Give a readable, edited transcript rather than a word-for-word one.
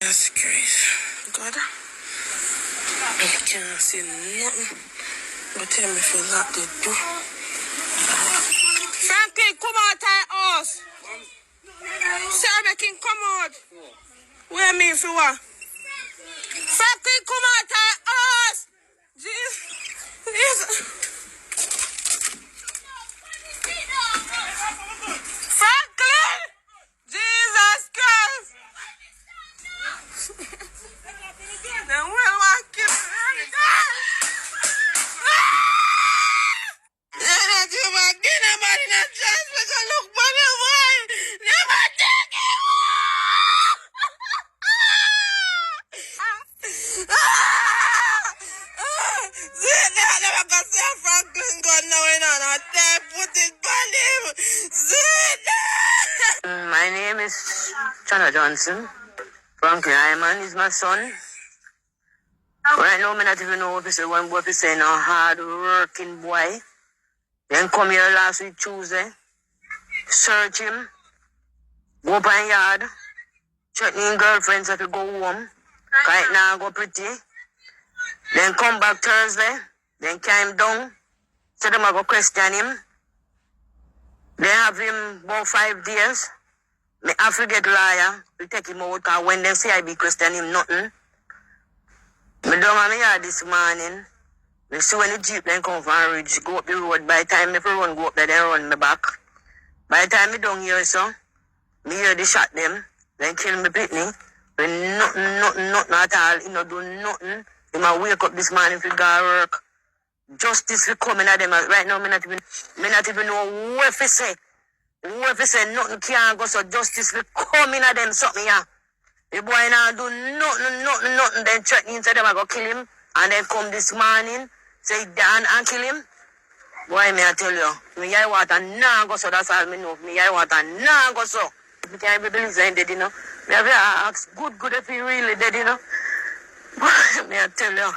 Jesus Christ. God, I can't see nothing. But tell me if you lock the door. Frankie, come out our house. Sarah King, come out. Where me if you want? Frankie, come out our house. Jesus. Franklin! Jesus Christ! Then we'll walk you. Not you back there, nobody not chance. We can look for the boy. Never take it. See, never can say Franklin gun now in on a time. Put it on him. My name is Chana Johnson. Franklin Hyman is my son. Right now, I not even know if it's one boy is saying a hard working boy. Then come here last week Tuesday, search him, go up in yard, check in girlfriends if you go home. Right now go pretty. Then come back Thursday, then came down, so them I go question him. They have him about 5 days. Me have to get lawyer to take him out, because when they say I be question him nothing. Me down on me yard this morning. Me see when the jeep then come from Ridge, go up the road. By the time if I run go up there, then run me back. By the time me down here, so, me hear the shot them, then kill me pitney. When nothing at all, he no do nothing. He might wake up this morning if he go work. Justice will come in at them. Right now, me not even know what if he say. What if he say nothing can't go, so justice will come in at them something, yeah. The boy now do nothing, then threaten him, say them I go kill him. And then come this morning, say down and kill him. Boy, me I tell you, me I water nah go so, that's all me know. Me I water nah go so. Me can't even believe he's dead, you know. Me have to ask good if he really dead, you know. Boy, me I tell you.